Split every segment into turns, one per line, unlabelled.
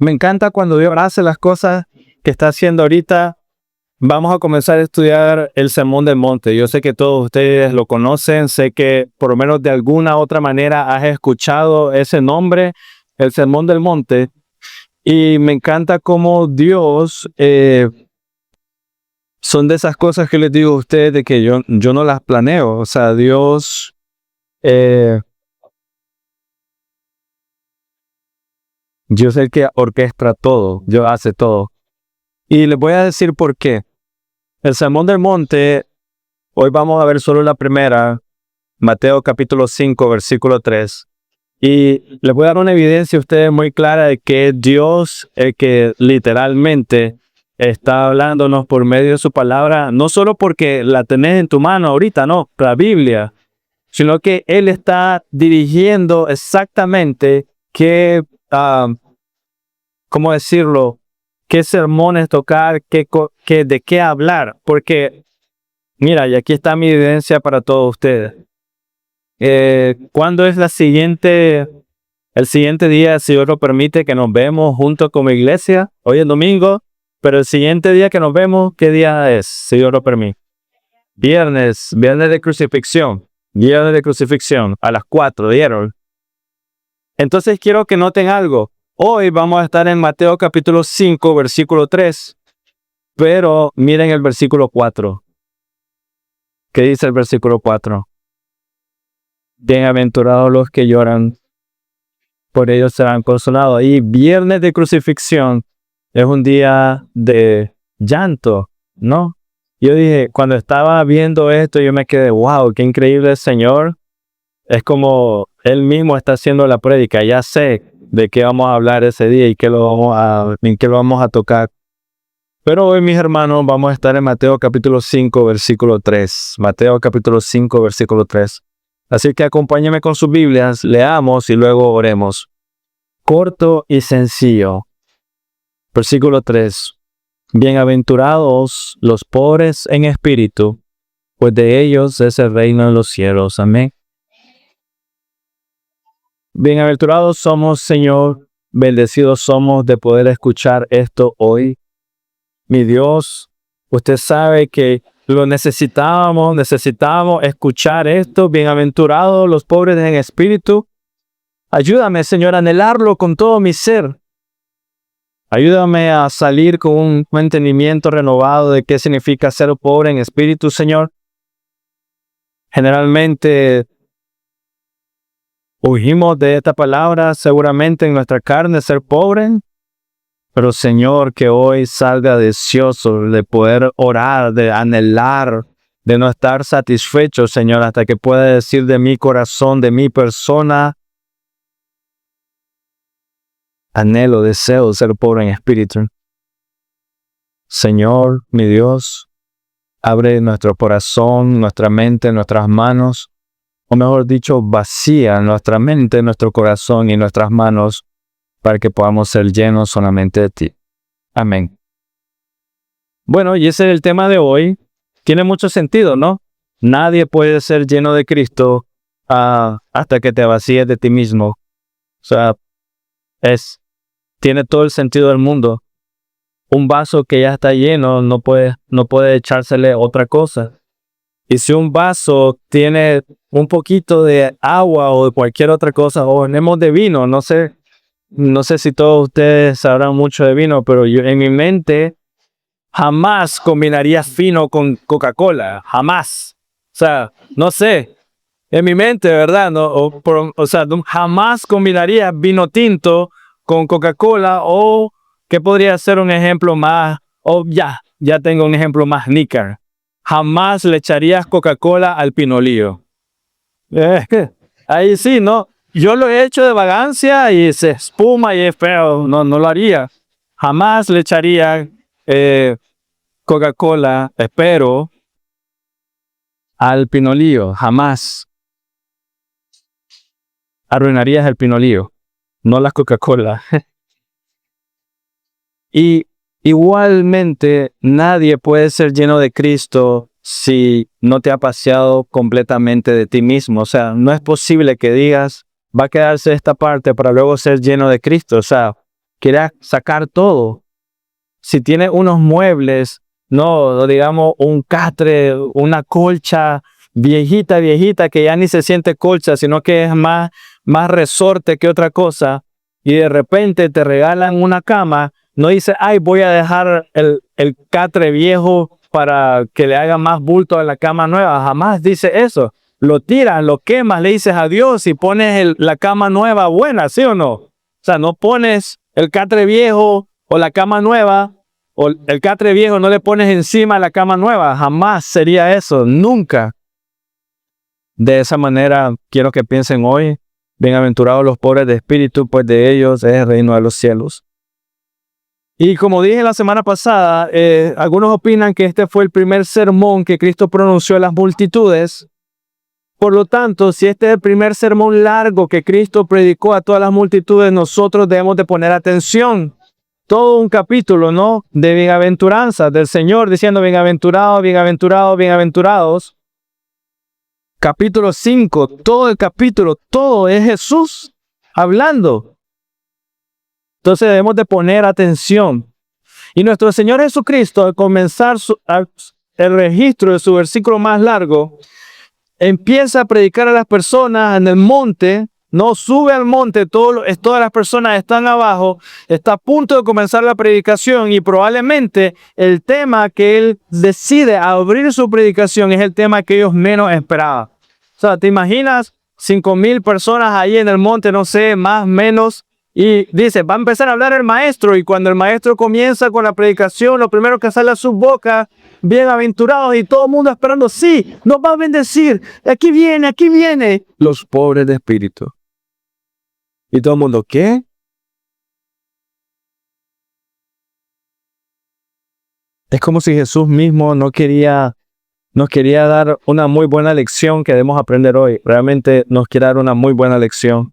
Me encanta cuando Dios hace las cosas que está haciendo ahorita. Vamos a comenzar a estudiar el Sermón del Monte. Yo sé que todos ustedes lo conocen, sé que por lo menos de alguna otra manera has escuchado ese nombre, el Sermón del Monte. Y me encanta cómo Dios, son de esas cosas que les digo a ustedes de que yo no las planeo. O sea, Dios, Dios es el que orquestra todo, Dios hace todo. Y les voy a decir por qué. El Sermón del Monte, hoy vamos a ver solo la primera, Mateo capítulo 5, versículo 3. Y les voy a dar una evidencia a ustedes muy clara de que es Dios el que literalmente está hablándonos por medio de su palabra, no solo porque la tenés en tu mano ahorita, no, la Biblia, sino que Él está dirigiendo exactamente qué, ¿cómo decirlo? Qué sermones tocar, de qué hablar. Porque, mira, y aquí está mi evidencia para todos ustedes. ¿Cuándo es el siguiente día, si Dios lo permite, que nos vemos juntos como iglesia? Hoy es domingo, pero el siguiente día que nos vemos, ¿qué día es, si Dios lo permite? Viernes de crucifixión. Viernes de crucifixión, a las 4, ¿dieron? Entonces quiero que noten algo. Hoy vamos a estar en Mateo capítulo 5, versículo 3. Pero miren el versículo 4. ¿Qué dice el versículo 4? Bienaventurados los que lloran, por ellos serán consolados. Y viernes de crucifixión es un día de llanto, ¿no? Yo dije, cuando estaba viendo esto, yo me quedé, wow, qué increíble el Señor. Es como Él mismo está haciendo la prédica. Ya sé de qué vamos a hablar ese día y en qué lo vamos a tocar. Pero hoy, mis hermanos, vamos a estar en Mateo capítulo 5, versículo 3. Mateo capítulo 5, versículo 3. Así que acompáñenme con sus Biblias, leamos y luego oremos. Corto y sencillo. Versículo 3. Bienaventurados los pobres en espíritu, pues de ellos es el reino de los cielos. Amén. Bienaventurados somos, Señor, bendecidos somos de poder escuchar esto hoy. Mi Dios, usted sabe que lo necesitábamos escuchar esto. Bienaventurados los pobres en espíritu. Ayúdame, Señor, a anhelarlo con todo mi ser. Ayúdame a salir con un entendimiento renovado de qué significa ser pobre en espíritu, Señor. Generalmente huimos de esta palabra, seguramente en nuestra carne, ser pobre. Pero Señor, que hoy salga deseoso de poder orar, de anhelar, de no estar satisfecho, Señor, hasta que pueda decir de mi corazón, de mi persona, anhelo, deseo ser pobre en espíritu. Señor, mi Dios, abre nuestro corazón, nuestra mente, nuestras manos, o mejor dicho, vacía nuestra mente, nuestro corazón y nuestras manos, para que podamos ser llenos solamente de ti. Amén. Bueno, y ese es el tema de hoy. Tiene mucho sentido, ¿no? Nadie puede ser lleno de Cristo hasta que te vacíes de ti mismo. O sea, tiene todo el sentido del mundo. Un vaso que ya está lleno no puede echársele otra cosa. Y si un vaso tiene un poquito de agua o de cualquier otra cosa, o tenemos de vino, no sé si todos ustedes sabrán mucho de vino, pero yo en mi mente jamás combinaría fino con Coca-Cola, jamás. O sea, no sé, en mi mente, ¿verdad? No, jamás combinaría vino tinto con Coca-Cola, o ¿qué podría ser un ejemplo más? Ya tengo un ejemplo más níquel. Jamás le echarías Coca-Cola al pinolillo. Ahí sí, ¿no? Yo lo he hecho de vagancia y se espuma y es feo. No lo haría. Jamás le echaría Coca-Cola, espero, al pinolillo. Jamás. Arruinarías el pinolillo, no la Coca-Cola. Y igualmente, nadie puede ser lleno de Cristo si no te ha paseado completamente de ti mismo. O sea, no es posible que digas, va a quedarse esta parte para luego ser lleno de Cristo. O sea, quiere sacar todo. Si tiene unos muebles, no digamos un catre, una colcha viejita, que ya ni se siente colcha, sino que es más resorte que otra cosa, y de repente te regalan una cama, no dice, ay, voy a dejar el catre viejo para que le haga más bulto a la cama nueva. Jamás dice eso. Lo tiras, lo quemas, le dices adiós y pones la cama nueva buena, ¿sí o no? O sea, no pones el catre viejo o la cama nueva, o el catre viejo no le pones encima la cama nueva. Jamás sería eso, nunca. De esa manera quiero que piensen hoy: bienaventurados los pobres de espíritu, pues de ellos es el reino de los cielos. Y como dije la semana pasada, algunos opinan que este fue el primer sermón que Cristo pronunció a las multitudes. Por lo tanto, si este es el primer sermón largo que Cristo predicó a todas las multitudes, nosotros debemos de poner atención. Todo un capítulo, ¿no?, de bienaventuranza del Señor, diciendo bienaventurados, bienaventurados, bienaventurados. Capítulo 5, todo el capítulo, todo es Jesús hablando. Entonces debemos de poner atención. Y nuestro Señor Jesucristo, al comenzar el registro de su versículo más largo, empieza a predicar a las personas en el monte, no sube al monte, todas las personas están abajo, está a punto de comenzar la predicación y probablemente el tema que él decide abrir su predicación es el tema que ellos menos esperaban. O sea, ¿te imaginas 5,000 personas ahí en el monte, no sé, más, menos? Y dice, va a empezar a hablar el maestro, y cuando el maestro comienza con la predicación, lo primero que sale a su boca, bienaventurados, y todo el mundo esperando, sí, nos va a bendecir, aquí viene, los pobres de espíritu. Y todo el mundo, ¿qué? Es como si Jesús mismo nos quería dar una muy buena lección que debemos aprender hoy. Realmente nos quiere dar una muy buena lección.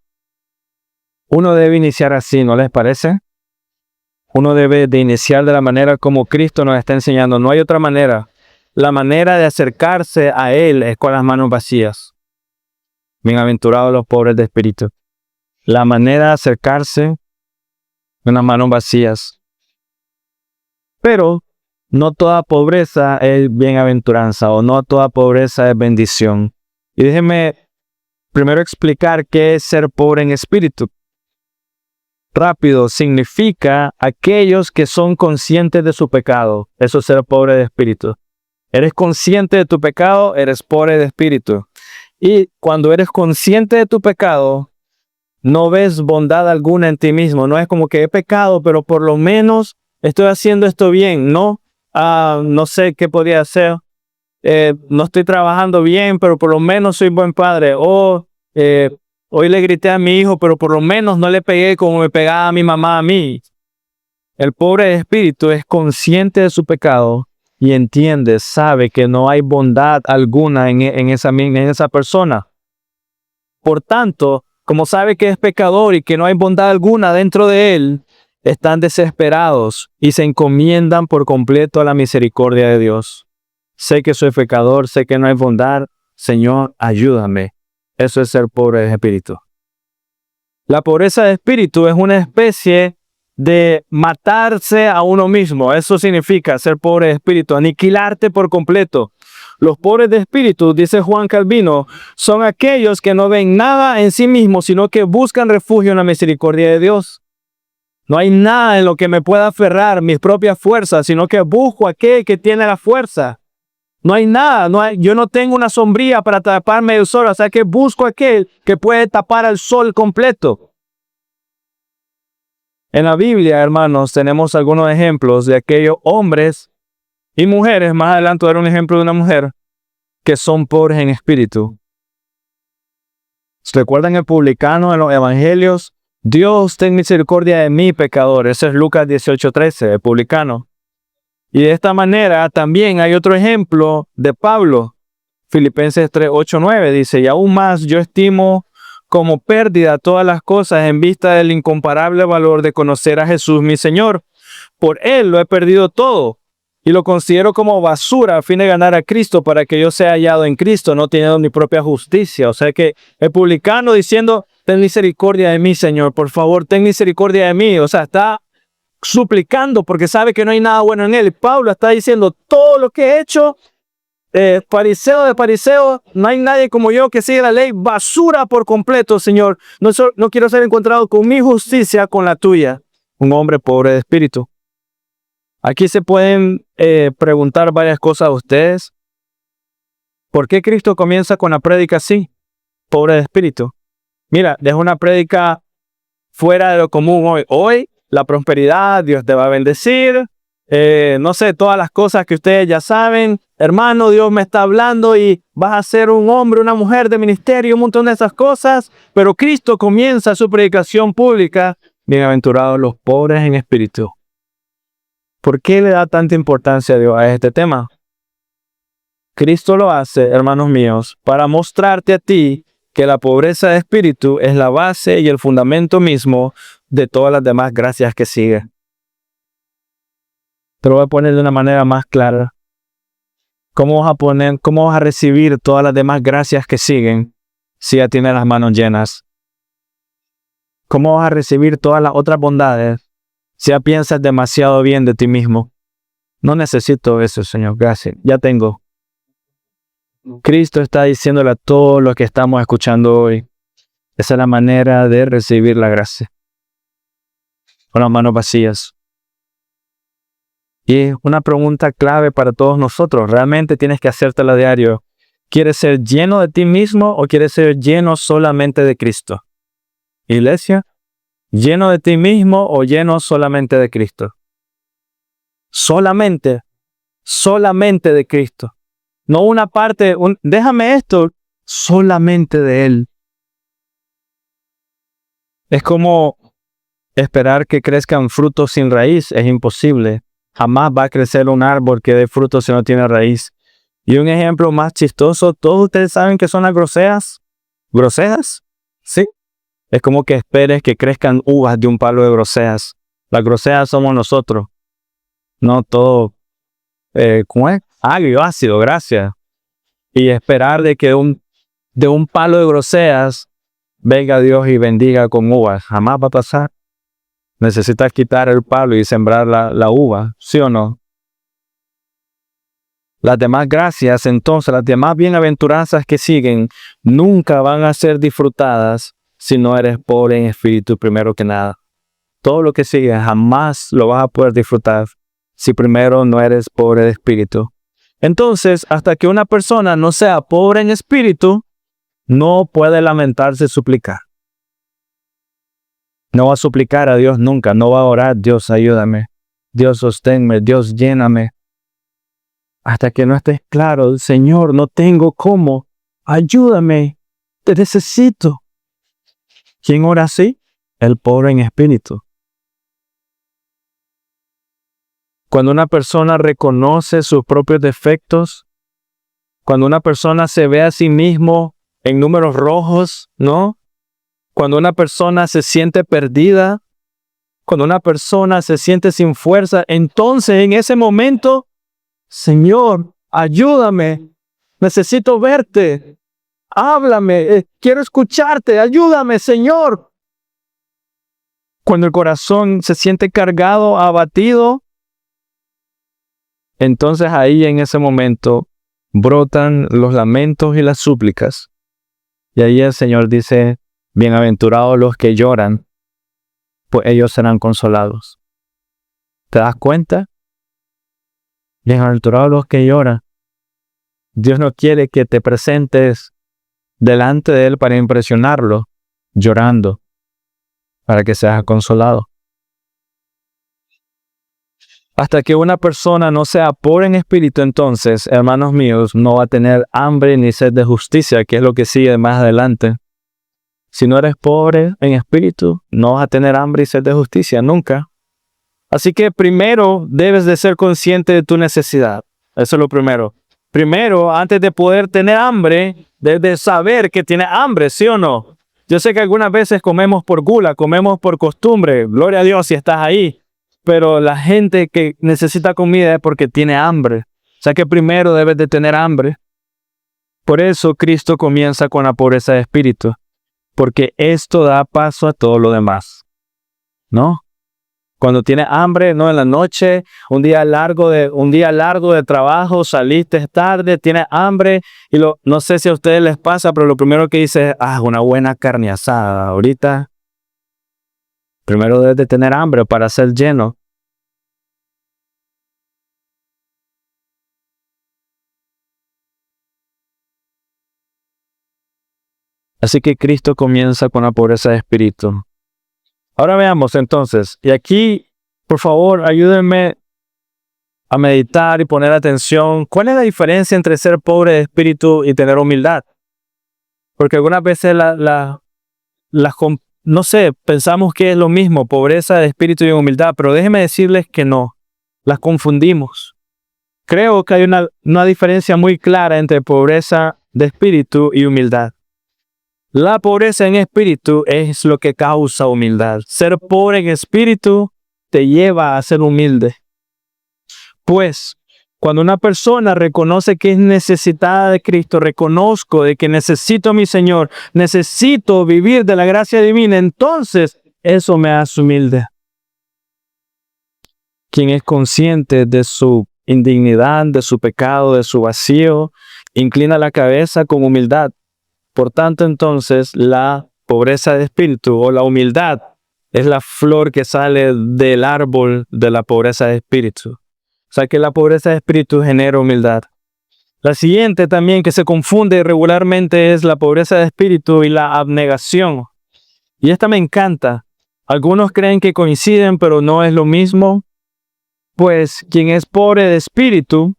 Uno debe iniciar así, ¿no les parece? Uno debe de iniciar de la manera como Cristo nos está enseñando. No hay otra manera. La manera de acercarse a Él es con las manos vacías. Bienaventurados los pobres de espíritu. La manera de acercarse con las manos vacías. Pero no toda pobreza es bienaventuranza, o no toda pobreza es bendición. Y déjenme primero explicar qué es ser pobre en espíritu. Rápido, significa aquellos que son conscientes de su pecado. Eso es ser pobre de espíritu. Eres consciente de tu pecado, eres pobre de espíritu. Y cuando eres consciente de tu pecado, no ves bondad alguna en ti mismo. No es como que he pecado, pero por lo menos estoy haciendo esto bien, ¿no? No sé qué podría hacer. No estoy trabajando bien, pero por lo menos soy buen padre. Hoy le grité a mi hijo, pero por lo menos no le pegué como me pegaba a mi mamá a mí. El pobre de espíritu es consciente de su pecado y entiende, sabe que no hay bondad alguna en esa persona. Por tanto, como sabe que es pecador y que no hay bondad alguna dentro de él, están desesperados y se encomiendan por completo a la misericordia de Dios. Sé que soy pecador, sé que no hay bondad. Señor, ayúdame. Eso es ser pobre de espíritu. La pobreza de espíritu es una especie de matarse a uno mismo. Eso significa ser pobre de espíritu, aniquilarte por completo. Los pobres de espíritu, dice Juan Calvino, son aquellos que no ven nada en sí mismos, sino que buscan refugio en la misericordia de Dios. No hay nada en lo que me pueda aferrar mis propias fuerzas, sino que busco a aquel que tiene la fuerza. No hay nada, yo no tengo una sombría para taparme del sol, o sea que busco a aquel que puede tapar al sol completo. En la Biblia, hermanos, tenemos algunos ejemplos de aquellos hombres y mujeres, más adelante daré un ejemplo de una mujer, que son pobres en espíritu. ¿Recuerdan el publicano en los evangelios? Dios, ten misericordia de mí, pecador. Ese es Lucas 18:13, el publicano. Y de esta manera también hay otro ejemplo de Pablo. Filipenses 3:8-9 dice, y aún más yo estimo como pérdida todas las cosas en vista del incomparable valor de conocer a Jesús mi Señor. Por Él lo he perdido todo y lo considero como basura a fin de ganar a Cristo para que yo sea hallado en Cristo, no teniendo mi propia justicia. O sea que el publicano diciendo, ten misericordia de mí, Señor, por favor, ten misericordia de mí. O sea, está suplicando porque sabe que no hay nada bueno en él. Y Pablo está diciendo, todo lo que he hecho, fariseo de fariseo, no hay nadie como yo que sigue la ley, basura por completo, Señor. No quiero ser encontrado con mi justicia, con la tuya. Un hombre pobre de espíritu. Aquí se pueden preguntar varias cosas a ustedes. ¿Por qué Cristo comienza con la prédica así? Pobre de espíritu. Mira, deja una prédica fuera de lo común hoy. Hoy, la prosperidad, Dios te va a bendecir. No sé, todas las cosas que ustedes ya saben. Hermano, Dios me está hablando y vas a ser un hombre, una mujer de ministerio, un montón de esas cosas. Pero Cristo comienza su predicación pública. Bienaventurados los pobres en espíritu. ¿Por qué le da tanta importancia a Dios a este tema? Cristo lo hace, hermanos míos, para mostrarte a ti que la pobreza de espíritu es la base y el fundamento mismo de todas las demás gracias que siguen. Te lo voy a poner de una manera más clara. ¿Cómo vas a recibir todas las demás gracias que siguen si ya tienes las manos llenas? ¿Cómo vas a recibir todas las otras bondades si ya piensas demasiado bien de ti mismo? No necesito eso, Señor, gracias, ya tengo. Cristo está diciéndole a todos los que estamos escuchando hoy, esa es la manera de recibir la gracia. Con las manos vacías. Y es una pregunta clave para todos nosotros. Realmente tienes que hacértela a diario. ¿Quieres ser lleno de ti mismo o quieres ser lleno solamente de Cristo? Iglesia, ¿lleno de ti mismo o lleno solamente de Cristo? Solamente de Cristo. No una parte, déjame esto, solamente de Él. Es como esperar que crezcan frutos sin raíz, es imposible. Jamás va a crecer un árbol que dé frutos si no tiene raíz. Y un ejemplo más chistoso, ¿todos ustedes saben qué son las groseas? ¿Groseas? Sí. Es como que esperes que crezcan uvas de un palo de groseas. Las groseas somos nosotros. No todo, ¿cómo es? Agrio, ácido, gracias. Y esperar de que de un palo de groseas venga Dios y bendiga con uvas. Jamás va a pasar. Necesitas quitar el palo y sembrar la uva, ¿sí o no? Las demás gracias, entonces, las demás bienaventuranzas que siguen, nunca van a ser disfrutadas si no eres pobre en espíritu primero que nada. Todo lo que sigue jamás lo vas a poder disfrutar si primero no eres pobre de espíritu. Entonces, hasta que una persona no sea pobre en espíritu, no puede lamentarse y suplicar. No va a suplicar a Dios nunca, no va a orar, Dios ayúdame, Dios sosténme, Dios lléname. Hasta que no estés claro, Señor, no tengo cómo, ayúdame, te necesito. ¿Quién ora así? El pobre en espíritu. Cuando una persona reconoce sus propios defectos, cuando una persona se ve a sí mismo en números rojos, ¿no? Cuando una persona se siente perdida, cuando una persona se siente sin fuerza, entonces en ese momento, Señor, ayúdame, necesito verte, háblame, quiero escucharte, ayúdame, Señor. Cuando el corazón se siente cargado, abatido, entonces ahí en ese momento brotan los lamentos y las súplicas. Y ahí el Señor dice, bienaventurados los que lloran, pues ellos serán consolados. ¿Te das cuenta? Bienaventurados los que lloran. Dios no quiere que te presentes delante de Él para impresionarlo, llorando, para que seas consolado. Hasta que una persona no sea pobre en espíritu, entonces, hermanos míos, no va a tener hambre ni sed de justicia, que es lo que sigue más adelante. Si no eres pobre en espíritu, no vas a tener hambre y sed de justicia, nunca. Así que primero debes de ser consciente de tu necesidad. Eso es lo primero. Primero, antes de poder tener hambre, debes de saber que tienes hambre, ¿sí o no? Yo sé que algunas veces comemos por gula, comemos por costumbre. Gloria a Dios si estás ahí. Pero la gente que necesita comida es porque tiene hambre. O sea que primero debes de tener hambre. Por eso Cristo comienza con la pobreza de espíritu. porque esto da paso a todo lo demás, ¿no? Cuando tienes hambre, ¿no? En la noche, un día largo de trabajo, saliste tarde, tienes hambre y no sé si a ustedes les pasa, pero lo primero que dices es, una buena carne asada. Ahorita, primero debes de tener hambre para ser lleno. Así que Cristo comienza con la pobreza de espíritu. Ahora veamos entonces, y aquí, por favor, ayúdenme a meditar y poner atención. ¿Cuál es la diferencia entre ser pobre de espíritu y tener humildad? Porque algunas veces no sé, pensamos que es lo mismo, pobreza de espíritu y humildad, pero déjenme decirles que no, las confundimos. Creo que hay una diferencia muy clara entre pobreza de espíritu y humildad. La pobreza en espíritu es lo que causa humildad. Ser pobre en espíritu te lleva a ser humilde. Pues, cuando una persona reconoce que es necesitada de Cristo, reconozco de que necesito a mi Señor, necesito vivir de la gracia divina, entonces eso me hace humilde. Quien es consciente de su indignidad, de su pecado, de su vacío, inclina la cabeza con humildad. Por tanto, entonces, la pobreza de espíritu o la humildad es la flor que sale del árbol de la pobreza de espíritu. O sea que la pobreza de espíritu genera humildad. La siguiente también que se confunde regularmente es la pobreza de espíritu y la abnegación. Y esta me encanta. Algunos creen que coinciden, pero no es lo mismo. Pues quien es pobre de espíritu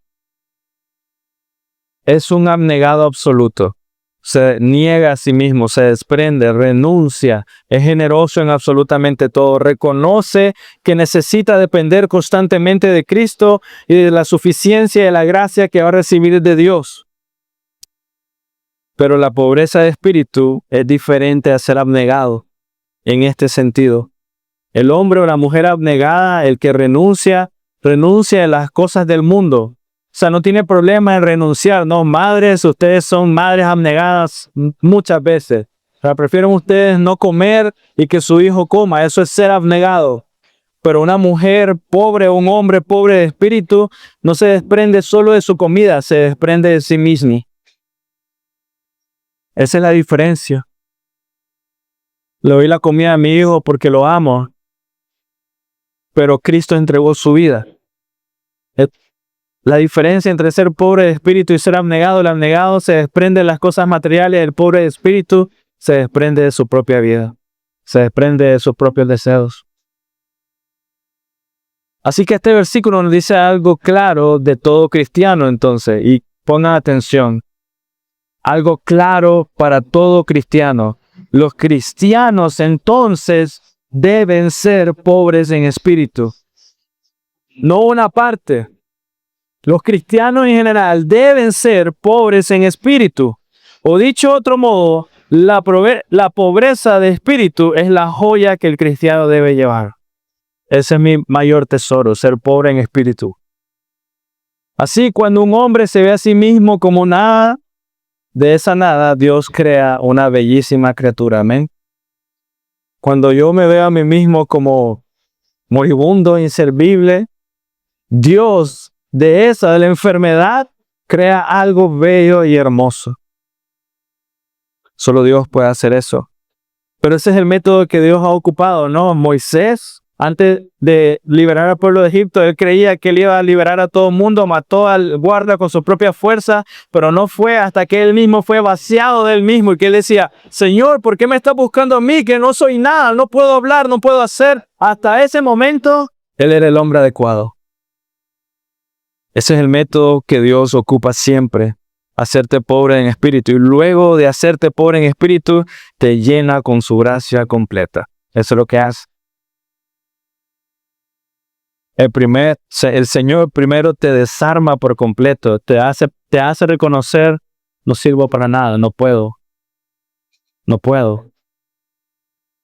es un abnegado absoluto. Se niega a sí mismo, se desprende, renuncia, es generoso en absolutamente todo, reconoce que necesita depender constantemente de Cristo y de la suficiencia y de la gracia que va a recibir de Dios. Pero la pobreza de espíritu es diferente a ser abnegado en este sentido. El hombre o la mujer abnegada, el que renuncia a las cosas del mundo. O sea, no tiene problema en renunciar, ¿no? Madres, ustedes son madres abnegadas muchas veces. O sea, prefieren ustedes no comer y que su hijo coma. Eso es ser abnegado. Pero una mujer pobre o un hombre pobre de espíritu no se desprende solo de su comida, se desprende de sí mismo. Esa es la diferencia. Le doy la comida a mi hijo porque lo amo, pero Cristo entregó su vida. La diferencia entre ser pobre de espíritu y ser abnegado, el abnegado se desprende de las cosas materiales, el pobre de espíritu se desprende de su propia vida, se desprende de sus propios deseos. Así que este versículo nos dice algo claro de todo cristiano entonces, y pongan atención, algo claro para todo cristiano. Los cristianos entonces deben ser pobres en espíritu, no una parte. Los cristianos en general deben ser pobres en espíritu. O dicho de otro modo, la pobreza de espíritu es la joya que el cristiano debe llevar. Ese es mi mayor tesoro, ser pobre en espíritu. Así, cuando un hombre se ve a sí mismo como nada, de esa nada Dios crea una bellísima criatura. Amén. Cuando yo me veo a mí mismo como moribundo, inservible, Dios de la enfermedad, crea algo bello y hermoso. Solo Dios puede hacer eso. Pero ese es el método que Dios ha ocupado, ¿no? Moisés, antes de liberar al pueblo de Egipto, él creía que él iba a liberar a todo el mundo, mató al guarda con su propia fuerza, pero no fue hasta que él mismo fue vaciado de él mismo y que él decía, Señor, ¿por qué me estás buscando a mí? Que no soy nada, no puedo hablar, no puedo hacer. Hasta ese momento, él era el hombre adecuado. Ese es el método que Dios ocupa siempre, hacerte pobre en espíritu. Y luego de hacerte pobre en espíritu, te llena con su gracia completa. Eso es lo que hace. El Señor primero te desarma por completo, te hace reconocer, no sirvo para nada, no puedo.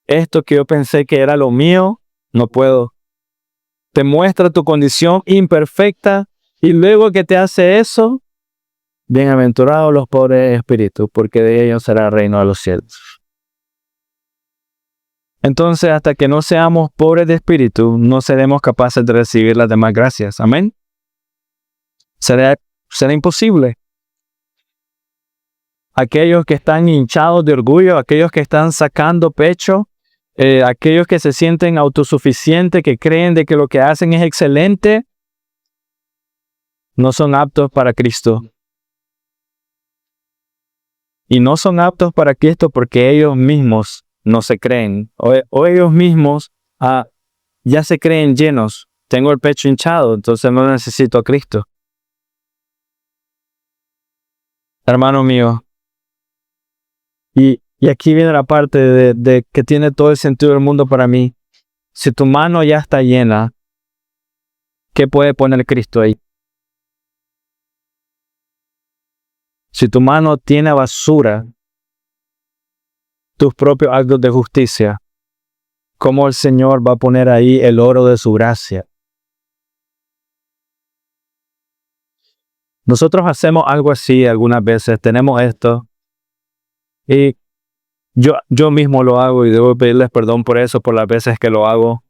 Esto que yo pensé que era lo mío, no puedo. Te muestra tu condición imperfecta. Y luego que te hace eso, bienaventurados los pobres de espíritu, porque de ellos será el reino de los cielos. Entonces, hasta que no seamos pobres de espíritu, no seremos capaces de recibir las demás gracias. Amén. Será imposible. Aquellos que están hinchados de orgullo, aquellos que están sacando pecho, aquellos que se sienten autosuficientes, que creen de que lo que hacen es excelente, no son aptos para Cristo. Y no son aptos para Cristo porque ellos mismos no se creen. O ellos mismos ya se creen llenos. Tengo el pecho hinchado, entonces no necesito a Cristo. Hermano mío, y aquí viene la parte de que tiene todo el sentido del mundo para mí. Si tu mano ya está llena, ¿qué puede poner Cristo ahí? Si tu mano tiene basura, tus propios actos de justicia, ¿cómo el Señor va a poner ahí el oro de su gracia? Nosotros hacemos algo así algunas veces, tenemos esto, y yo mismo lo hago y debo pedirles perdón por eso, por las veces que lo hago.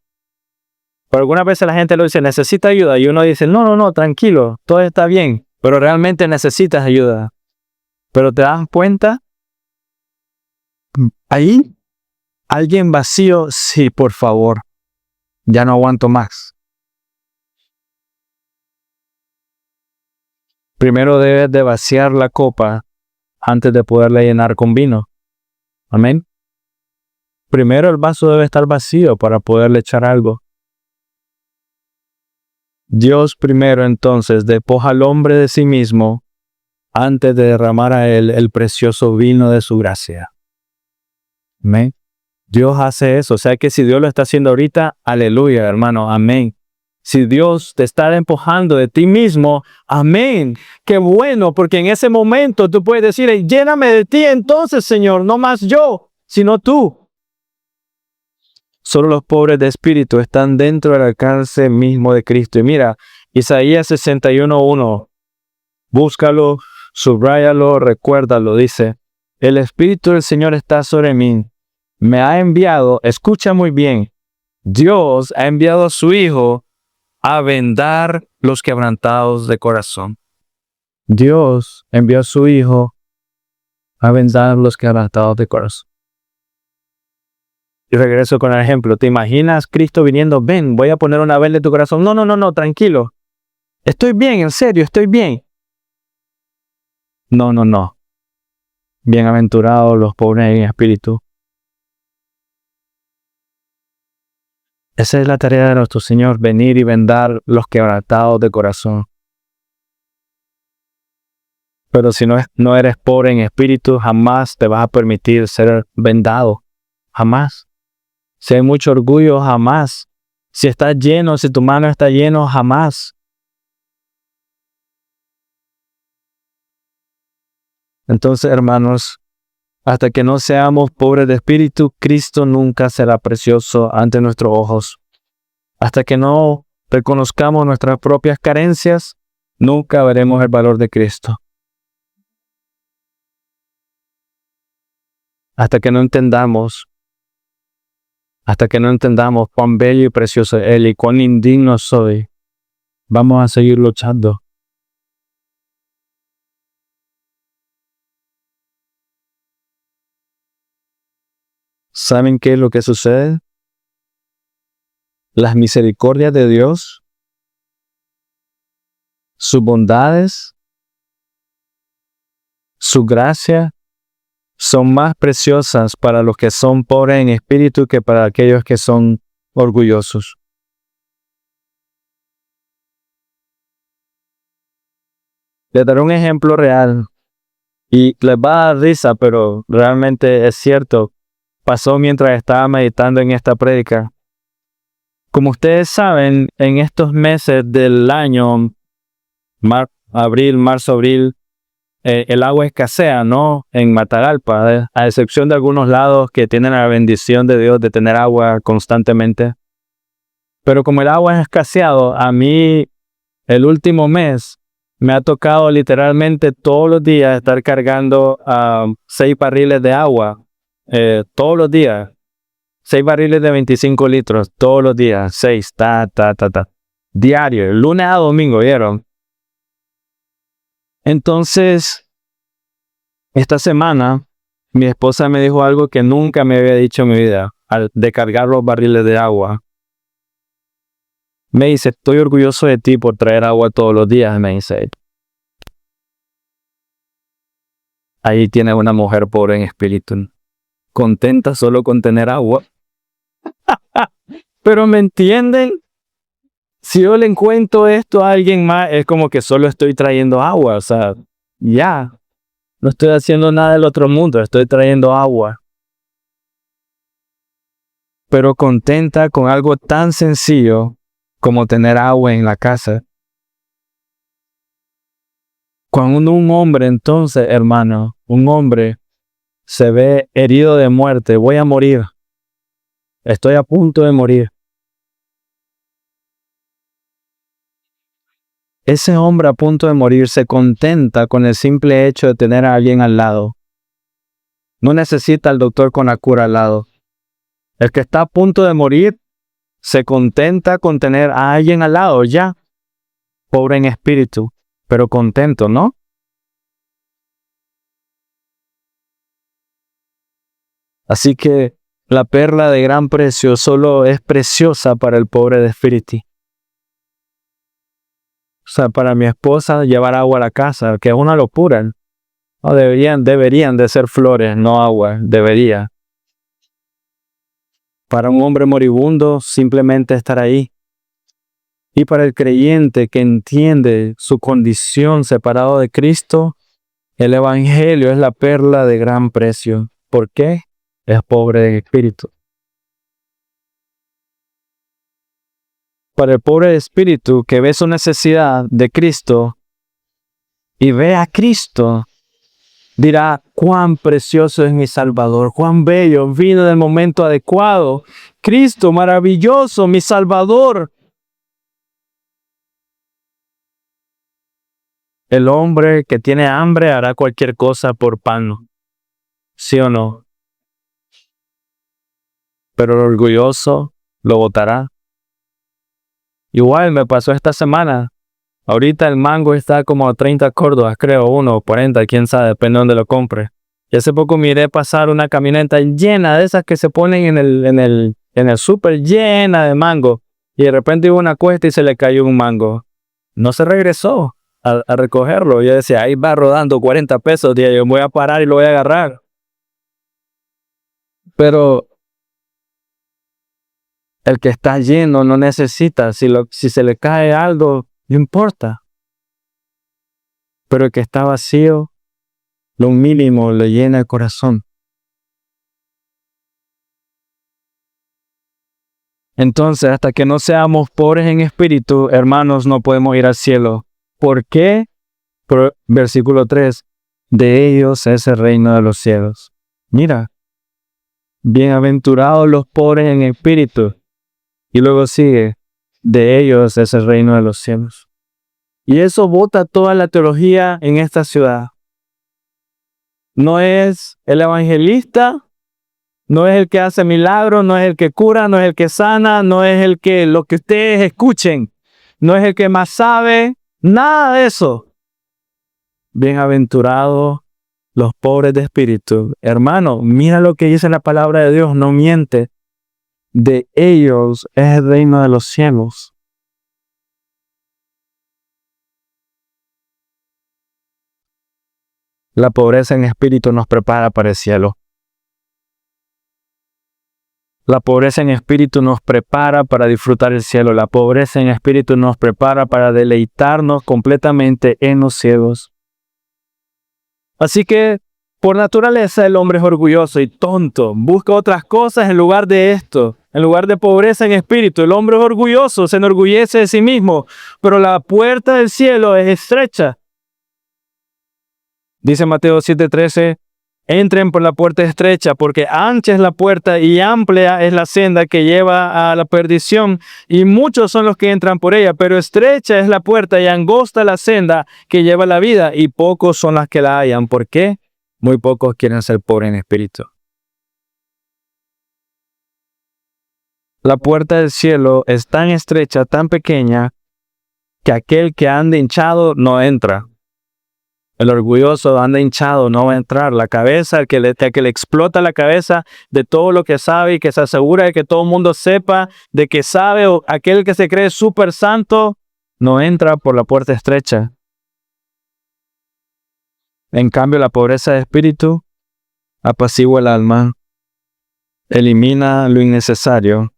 Pero algunas veces la gente lo dice, necesita ayuda, y uno dice, no, tranquilo, todo está bien, pero realmente necesitas ayuda. Pero te das cuenta, ahí, alguien vacío, sí, por favor, ya no aguanto más. Primero debes de vaciar la copa antes de poderla llenar con vino. Amén. Primero el vaso debe estar vacío para poderle echar algo. Dios primero entonces despoja al hombre de sí mismo antes de derramar a él el precioso vino de su gracia. Amén. Dios hace eso. O sea que si Dios lo está haciendo ahorita, aleluya, hermano. Amén. Si Dios te está despojando de ti mismo, amén. Qué bueno, porque en ese momento tú puedes decir, lléname de ti entonces, Señor, no más yo, sino tú. Solo los pobres de espíritu están dentro del alcance mismo de Cristo. Y mira, Isaías 61:1, búscalo, subráyalo, recuérdalo, dice, el Espíritu del Señor está sobre mí. Me ha enviado, escucha muy bien, Dios ha enviado a su Hijo a vendar los quebrantados de corazón. Dios envió a su Hijo a vendar los quebrantados de corazón. Y regreso con el ejemplo. ¿Te imaginas Cristo viniendo? Ven, voy a poner una venda en tu corazón. No, tranquilo. Estoy bien, en serio, estoy bien. No. Bienaventurados los pobres en espíritu. Esa es la tarea de nuestro Señor, venir y vendar los quebrantados de corazón. Pero si no eres pobre en espíritu, jamás te vas a permitir ser vendado. Jamás. Si hay mucho orgullo, jamás. Si estás lleno, si tu mano está lleno, jamás. Entonces, hermanos, hasta que no seamos pobres de espíritu, Cristo nunca será precioso ante nuestros ojos. Hasta que no reconozcamos nuestras propias carencias, nunca veremos el valor de Cristo. Hasta que no entendamos cuán bello y precioso es Él y cuán indigno soy, vamos a seguir luchando. ¿Saben qué es lo que sucede? Las misericordias de Dios, sus bondades, su gracia, son más preciosas para los que son pobres en espíritu que para aquellos que son orgullosos. Les daré un ejemplo real y les va a dar risa, pero realmente es cierto. Pasó mientras estaba meditando en esta prédica. Como ustedes saben, en estos meses del año, marzo, abril, el agua escasea, ¿no? En Matagalpa, a excepción de algunos lados que tienen la bendición de Dios de tener agua constantemente. Pero como el agua es escaseado, a mí el último mes me ha tocado literalmente todos los días estar cargando 6 barriles de agua, todos los días. 6 barriles de 25 litros todos los días. 6, diario, lunes a domingo, ¿vieron? Entonces, esta semana, mi esposa me dijo algo que nunca me había dicho en mi vida, al descargar los barriles de agua. Me dice, estoy orgulloso de ti por traer agua todos los días, me dice. Ahí tiene una mujer pobre en espíritu, contenta solo con tener agua. Pero ¿me entienden? Si yo le cuento esto a alguien más, es como que solo estoy trayendo agua, o sea, ya. No estoy haciendo nada del otro mundo, estoy trayendo agua. Pero contenta con algo tan sencillo como tener agua en la casa. Cuando un hombre, entonces, hermano, un hombre se ve herido de muerte, voy a morir, estoy a punto de morir. Ese hombre a punto de morir se contenta con el simple hecho de tener a alguien al lado. No necesita al doctor con la cura al lado. El que está a punto de morir se contenta con tener a alguien al lado, ya. Pobre en espíritu, pero contento, ¿no? Así que la perla de gran precio solo es preciosa para el pobre de espíritu. O sea, para mi esposa llevar agua a la casa, que es una locura. No, deberían de ser flores, no agua, debería. Para un hombre moribundo, simplemente estar ahí. Y para el creyente que entiende su condición separado de Cristo, el Evangelio es la perla de gran precio. ¿Por qué? Es pobre de espíritu. Para el pobre de espíritu que ve su necesidad de Cristo y ve a Cristo, dirá, cuán precioso es mi Salvador, cuán bello, vino en el momento adecuado. Cristo, maravilloso, mi Salvador. El hombre que tiene hambre hará cualquier cosa por pan, ¿sí o no? Pero el orgulloso lo botará. Igual me pasó esta semana. Ahorita el mango está como a 30 córdobas, creo, 1 o 40, quién sabe, depende de dónde lo compre. Y hace poco miré pasar una camioneta llena de esas que se ponen en el súper, llena de mango. Y de repente hubo una cuesta y se le cayó un mango. No se regresó a recogerlo. Yo decía, ahí va rodando 40 pesos, día, yo me voy a parar y lo voy a agarrar. Pero el que está lleno no necesita, si se le cae algo, no importa. Pero el que está vacío, lo mínimo le llena el corazón. Entonces, hasta que no seamos pobres en espíritu, hermanos, no podemos ir al cielo. ¿Por qué? Versículo 3. De ellos es el reino de los cielos. Mira, bienaventurados los pobres en espíritu. Y luego sigue, de ellos es el reino de los cielos. Y eso bota toda la teología en esta ciudad. No es el evangelista, no es el que hace milagros, no es el que cura, no es el que sana, no es el que lo que ustedes escuchen, no es el que más sabe, nada de eso. Bienaventurados los pobres de espíritu. Hermano, mira lo que dice la palabra de Dios, no miente. De ellos es el reino de los cielos. La pobreza en espíritu nos prepara para el cielo. La pobreza en espíritu nos prepara para disfrutar el cielo. La pobreza en espíritu nos prepara para deleitarnos completamente en los cielos. Así que, por naturaleza, el hombre es orgulloso y tonto. Busca otras cosas en lugar de esto. En lugar de pobreza en espíritu, el hombre es orgulloso, se enorgullece de sí mismo. Pero la puerta del cielo es estrecha. Dice Mateo 7:13, entren por la puerta estrecha, porque ancha es la puerta y amplia es la senda que lleva a la perdición, y muchos son los que entran por ella, pero estrecha es la puerta y angosta la senda que lleva a la vida, y pocos son las que la hallan. ¿Por qué? Muy pocos quieren ser pobres en espíritu. La puerta del cielo es tan estrecha, tan pequeña, que aquel que anda hinchado no entra. El orgulloso anda hinchado, no va a entrar. La cabeza, el que le explota la cabeza de todo lo que sabe y que se asegura de que todo el mundo sepa de que sabe, o aquel que se cree súper santo, no entra por la puerta estrecha. En cambio, la pobreza de espíritu apacigua el alma, elimina lo innecesario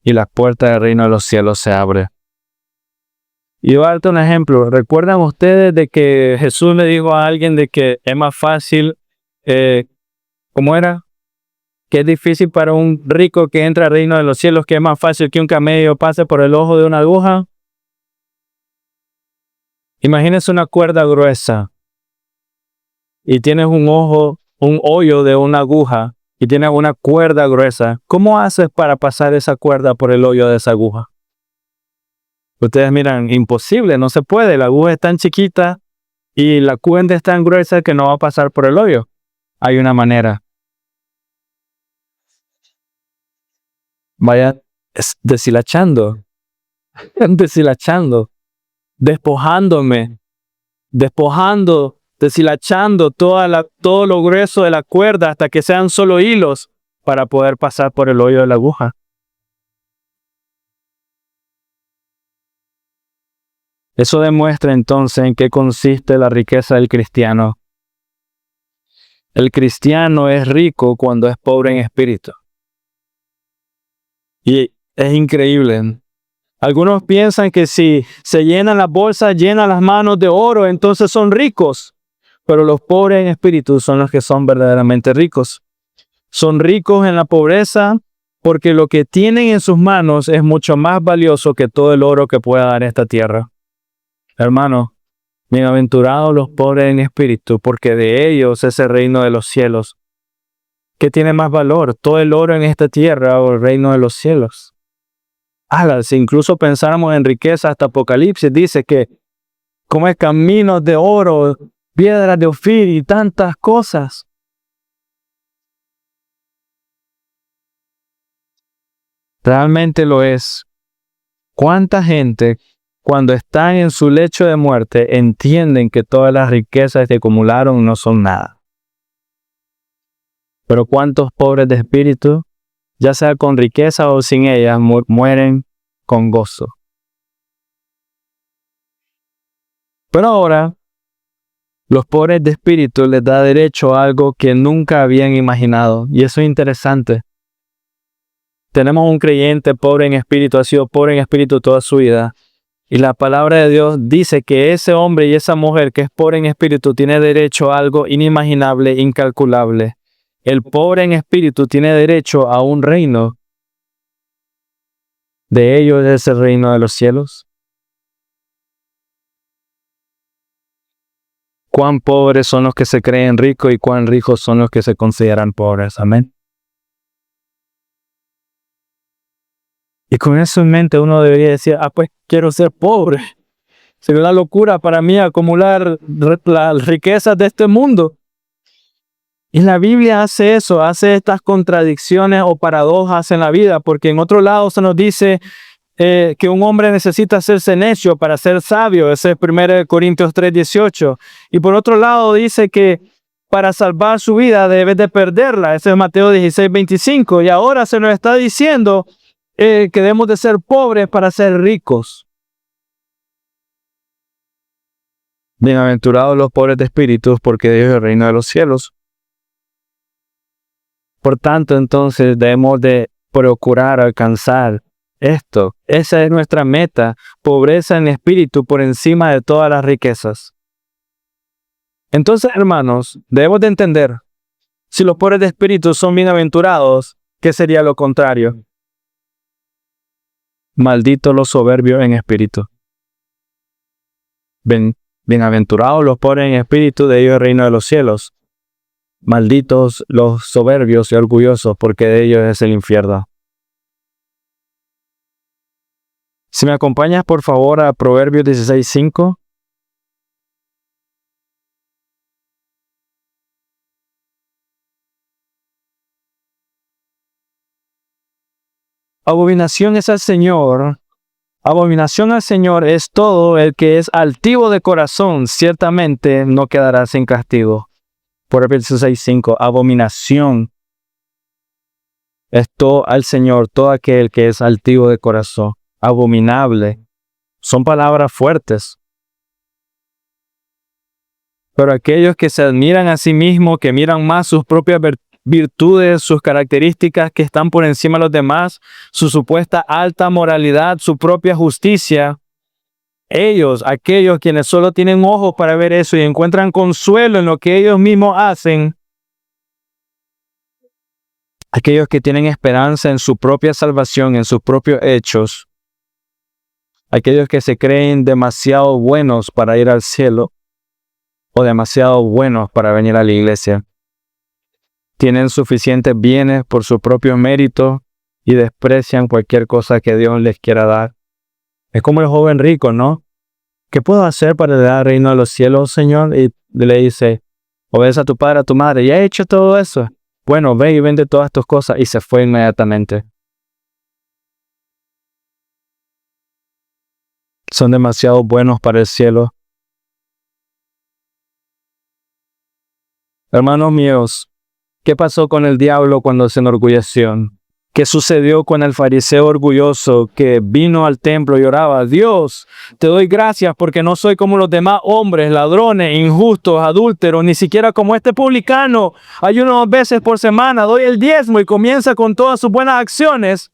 y la puerta del reino de los cielos se abre. Y voy a darte un ejemplo. ¿Recuerdan ustedes de que Jesús le dijo a alguien de que es más fácil, ¿cómo era? Que es difícil para un rico que entra al reino de los cielos, que es más fácil que un camello pase por el ojo de una aguja? Imagínense una cuerda gruesa y tienes un hoyo de una aguja y tienes una cuerda gruesa. ¿Cómo haces para pasar esa cuerda por el hoyo de esa aguja? Ustedes miran, imposible, no se puede. La aguja es tan chiquita y la cuerda es tan gruesa que no va a pasar por el hoyo. Hay una manera. Vaya deshilachando, deshilachando, despojándome, deshilachando todo lo grueso de la cuerda hasta que sean solo hilos para poder pasar por el hoyo de la aguja. Eso demuestra entonces en qué consiste la riqueza del cristiano. El cristiano es rico cuando es pobre en espíritu. Y es increíble. Algunos piensan que si se llenan las bolsas, llenan las manos de oro, entonces son ricos. Pero los pobres en espíritu son los que son verdaderamente ricos. Son ricos en la pobreza porque lo que tienen en sus manos es mucho más valioso que todo el oro que pueda dar esta tierra. Hermano, bienaventurados los pobres en espíritu, porque de ellos es el reino de los cielos. ¿Qué tiene más valor? ¿Todo el oro en esta tierra o el reino de los cielos? Si incluso pensáramos en riqueza, hasta Apocalipsis dice que como es caminos de oro, piedras de Ofir y tantas cosas. Realmente lo es. ¿Cuánta gente, cuando están en su lecho de muerte, entienden que todas las riquezas que acumularon no son nada? Pero ¿cuántos pobres de espíritu, ya sea con riqueza o sin ella, mueren con gozo? Pero ahora, los pobres de espíritu les da derecho a algo que nunca habían imaginado. Y eso es interesante. Tenemos un creyente pobre en espíritu, ha sido pobre en espíritu toda su vida. Y la palabra de Dios dice que ese hombre y esa mujer que es pobre en espíritu tiene derecho a algo inimaginable, incalculable. El pobre en espíritu tiene derecho a un reino. De ellos es el reino de los cielos. Cuán pobres son los que se creen ricos y cuán ricos son los que se consideran pobres. Amén. Y con eso en mente uno debería decir, pues quiero ser pobre. Sería una locura para mí acumular las riquezas de este mundo. Y la Biblia hace eso, hace estas contradicciones o paradojas en la vida, porque en otro lado se nos dice que un hombre necesita hacerse necio para ser sabio. Ese es 1 Corintios 3:18. Y por otro lado dice que para salvar su vida debe de perderla. Ese es Mateo 16:25. Y ahora se nos está diciendo que debemos de ser pobres para ser ricos. Bienaventurados los pobres de espíritus, porque de ellos es el reino de los cielos. Por tanto, entonces debemos de procurar alcanzar esto. Esa es nuestra meta, pobreza en espíritu por encima de todas las riquezas. Entonces, hermanos, debemos de entender, si los pobres de espíritu son bienaventurados, ¿qué sería lo contrario? Malditos los soberbios en espíritu. Bienaventurados los pobres en espíritu, de ellos el reino de los cielos. Malditos los soberbios y orgullosos, porque de ellos es el infierno. Si me acompañas, por favor, a Proverbios 16:5. Abominación es al Señor. Abominación al Señor es todo el que es altivo de corazón, ciertamente no quedará sin castigo. Proverbios 6:5. Abominación es todo al Señor, todo aquel que es altivo de corazón. Abominable. Son palabras fuertes. Pero aquellos que se admiran a sí mismos, que miran más sus propias virtudes, sus características que están por encima de los demás, su supuesta alta moralidad, su propia justicia, ellos, aquellos quienes solo tienen ojos para ver eso y encuentran consuelo en lo que ellos mismos hacen, aquellos que tienen esperanza en su propia salvación, en sus propios hechos, aquellos que se creen demasiado buenos para ir al cielo o demasiado buenos para venir a la iglesia, tienen suficientes bienes por su propio mérito y desprecian cualquier cosa que Dios les quiera dar. Es como el joven rico, ¿no? ¿Qué puedo hacer para heredar el reino de los cielos, Señor? Y le dice, obedece a tu padre, a tu madre. ¿Ya he hecho todo eso? Bueno, ve y vende todas tus cosas. Y se fue inmediatamente. Son demasiado buenos para el cielo. Hermanos míos, ¿qué pasó con el diablo cuando se enorgulleció? ¿Qué sucedió con el fariseo orgulloso que vino al templo y oraba? Dios, te doy gracias porque no soy como los demás hombres, ladrones, injustos, adúlteros, ni siquiera como este publicano. Ayuno 2 veces por semana, doy el diezmo y comienza con todas sus buenas acciones.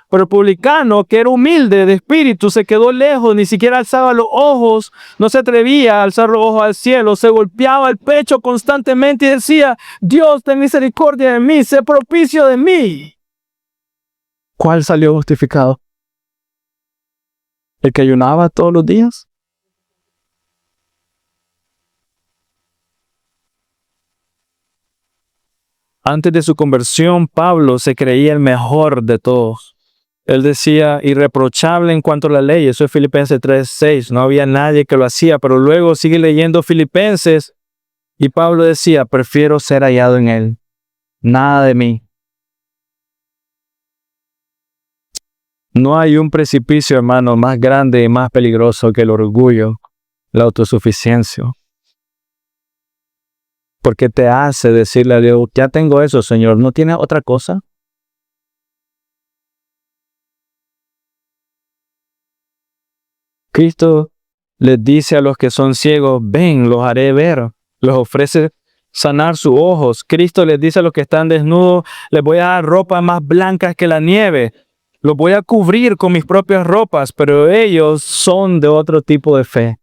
Pero el publicano, que era humilde de espíritu, se quedó lejos, ni siquiera alzaba los ojos, no se atrevía a alzar los ojos al cielo, se golpeaba el pecho constantemente y decía, Dios, ten misericordia de mí, sé propicio de mí. ¿Cuál salió justificado? ¿El que ayunaba todos los días? Antes de su conversión, Pablo se creía el mejor de todos. Él decía, irreprochable en cuanto a la ley. Eso es Filipenses 3:6. No había nadie que lo hacía, pero luego sigue leyendo Filipenses y Pablo decía, prefiero ser hallado en él. Nada de mí. No hay un precipicio, hermano, más grande y más peligroso que el orgullo, la autosuficiencia. Porque te hace decirle a Dios, ya tengo eso, Señor, ¿no tienes otra cosa? Cristo les dice a los que son ciegos, ven, los haré ver. Les ofrece sanar sus ojos. Cristo les dice a los que están desnudos, les voy a dar ropas más blancas que la nieve. Los voy a cubrir con mis propias ropas, pero ellos son de otro tipo de fe.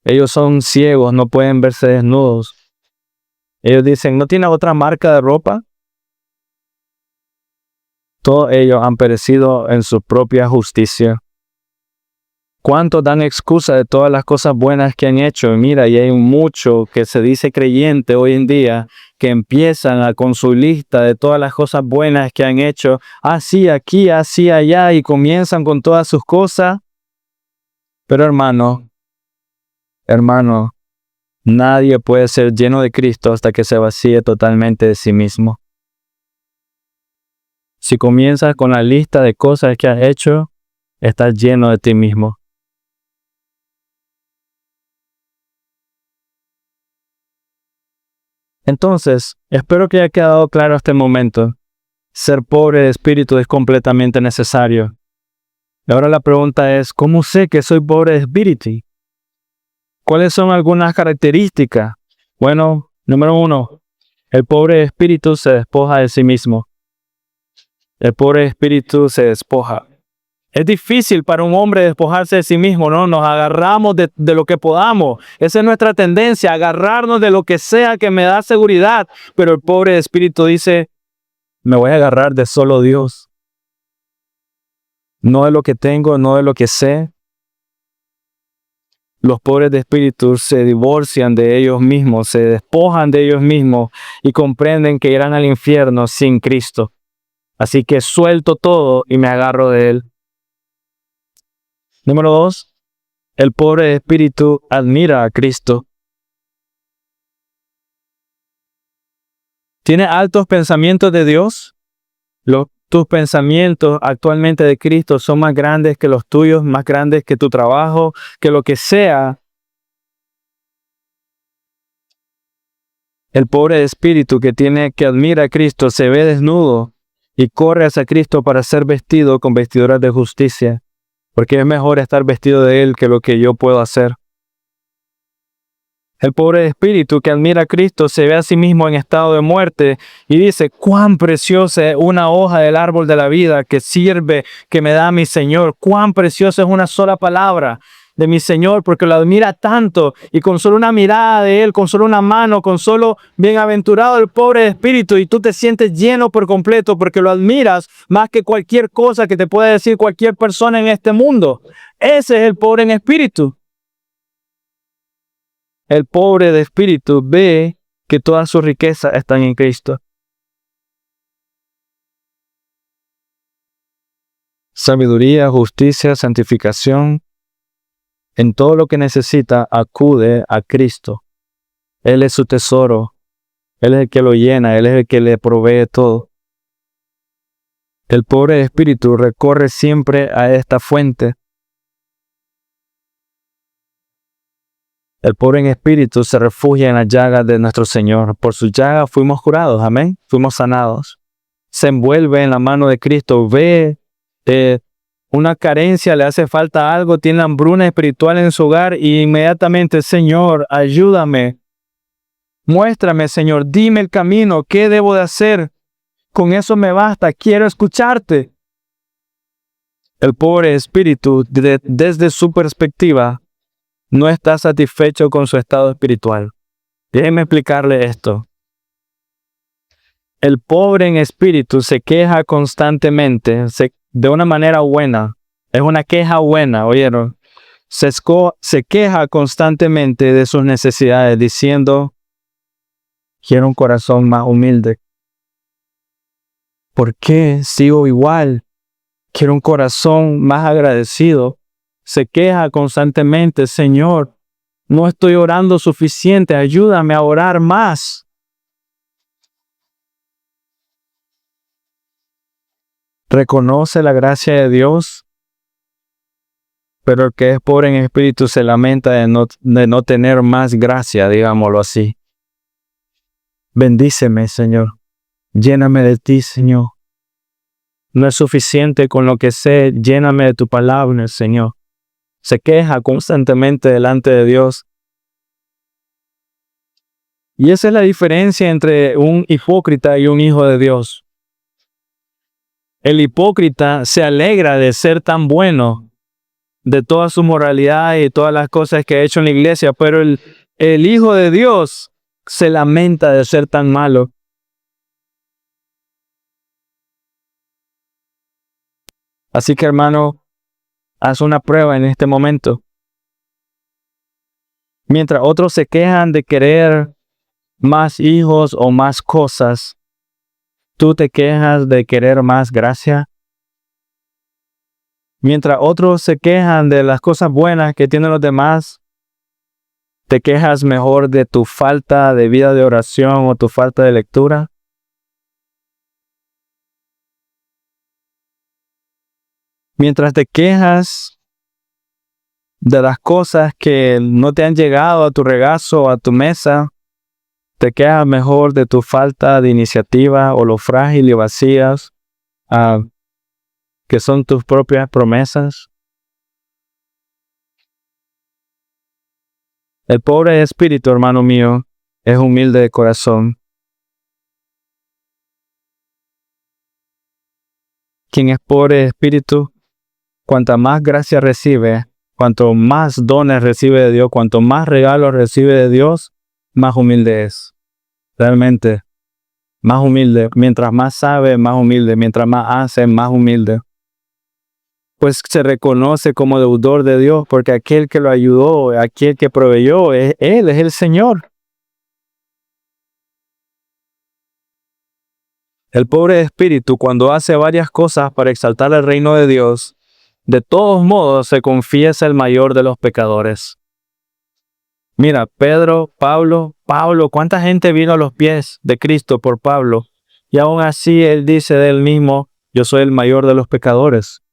Ellos son ciegos, no pueden verse desnudos. Ellos dicen, ¿no tiene otra marca de ropa? Todos ellos han perecido en su propia justicia. ¿Cuántos dan excusa de todas las cosas buenas que han hecho? Mira, y hay mucho que se dice creyente hoy en día que empiezan con su lista de todas las cosas buenas que han hecho, así aquí, así allá, y comienzan con todas sus cosas. Pero hermano, nadie puede ser lleno de Cristo hasta que se vacíe totalmente de sí mismo. Si comienzas con la lista de cosas que has hecho, estás lleno de ti mismo. Entonces, espero que haya quedado claro hasta el momento. Ser pobre de espíritu es completamente necesario. Y ahora la pregunta es, ¿cómo sé que soy pobre de espíritu? ¿Cuáles son algunas características? Bueno, número 1, el pobre de espíritu se despoja de sí mismo. El pobre de espíritu se despoja. Es difícil para un hombre despojarse de sí mismo, ¿no? Nos agarramos de lo que podamos. Esa es nuestra tendencia, agarrarnos de lo que sea que me da seguridad. Pero el pobre de espíritu dice, me voy a agarrar de solo Dios. No de lo que tengo, no de lo que sé. Los pobres de espíritu se divorcian de ellos mismos, se despojan de ellos mismos y comprenden que irán al infierno sin Cristo. Así que suelto todo y me agarro de Él. Número 2, el pobre de espíritu admira a Cristo. ¿Tiene altos pensamientos de Dios? tus pensamientos actualmente de Cristo son más grandes que los tuyos, más grandes que tu trabajo, que lo que sea. El pobre de espíritu que admira a Cristo se ve desnudo y corre hacia Cristo para ser vestido con vestiduras de justicia, porque es mejor estar vestido de Él que lo que yo puedo hacer. El pobre de espíritu que admira a Cristo se ve a sí mismo en estado de muerte y dice: cuán preciosa es una hoja del árbol de la vida que sirve, que me da mi Señor. Cuán preciosa es una sola palabra de mi Señor, porque lo admira tanto, y con solo una mirada de Él, con solo una mano, con solo bienaventurado el pobre de espíritu, y tú te sientes lleno por completo porque lo admiras más que cualquier cosa que te pueda decir cualquier persona en este mundo. Ese es el pobre en espíritu. El pobre de espíritu ve que todas sus riquezas están en Cristo. Sabiduría, justicia, santificación. En todo lo que necesita, acude a Cristo. Él es su tesoro. Él es el que lo llena. Él es el que le provee todo. El pobre de espíritu recorre siempre a esta fuente. El pobre en espíritu se refugia en las llagas de nuestro Señor. Por sus llagas fuimos curados, amén. Fuimos sanados. Se envuelve en la mano de Cristo. Ve una carencia, le hace falta algo, tiene hambruna espiritual en su hogar y inmediatamente: Señor, ayúdame. Muéstrame, Señor. Dime el camino. ¿Qué debo de hacer? Con eso me basta. Quiero escucharte. El pobre espíritu, desde su perspectiva, no está satisfecho con su estado espiritual. Déjeme explicarle esto. El pobre en espíritu se queja constantemente, de una manera buena. Es una queja buena, ¿oyeron? Se queja constantemente de sus necesidades, diciendo: quiero un corazón más humilde. ¿Por qué sigo igual? Quiero un corazón más agradecido. Se queja constantemente: Señor, no estoy orando suficiente, ayúdame a orar más. Reconoce la gracia de Dios, pero el que es pobre en espíritu se lamenta de no tener más gracia, digámoslo así. Bendíceme, Señor. Lléname de ti, Señor. No es suficiente con lo que sé, lléname de tu palabra, Señor. Se queja constantemente delante de Dios. Y esa es la diferencia entre un hipócrita y un hijo de Dios. El hipócrita se alegra de ser tan bueno, de toda su moralidad y todas las cosas que ha hecho en la iglesia, pero el hijo de Dios se lamenta de ser tan malo. Así que, hermano, haz una prueba en este momento. Mientras otros se quejan de querer más hijos o más cosas, ¿tú te quejas de querer más gracia? Mientras otros se quejan de las cosas buenas que tienen los demás, ¿te quejas mejor de tu falta de vida de oración o tu falta de lectura? Mientras te quejas de las cosas que no te han llegado a tu regazo o a tu mesa, ¿te quejas mejor de tu falta de iniciativa o lo frágil y vacías que son tus propias promesas? El pobre de espíritu, hermano mío, es humilde de corazón. Quien es pobre de espíritu, cuanta más gracia recibe, cuanto más dones recibe de Dios, cuanto más regalos recibe de Dios, más humilde es. Realmente, más humilde. Mientras más sabe, más humilde. Mientras más hace, más humilde. Pues se reconoce como deudor de Dios, porque aquel que lo ayudó, aquel que proveyó, Él es el Señor. El pobre de espíritu, cuando hace varias cosas para exaltar el reino de Dios, de todos modos se confiesa el mayor de los pecadores. Mira, Pedro, Pablo, ¿cuánta gente vino a los pies de Cristo por Pablo? Y aún así él dice de él mismo: yo soy el mayor de los pecadores.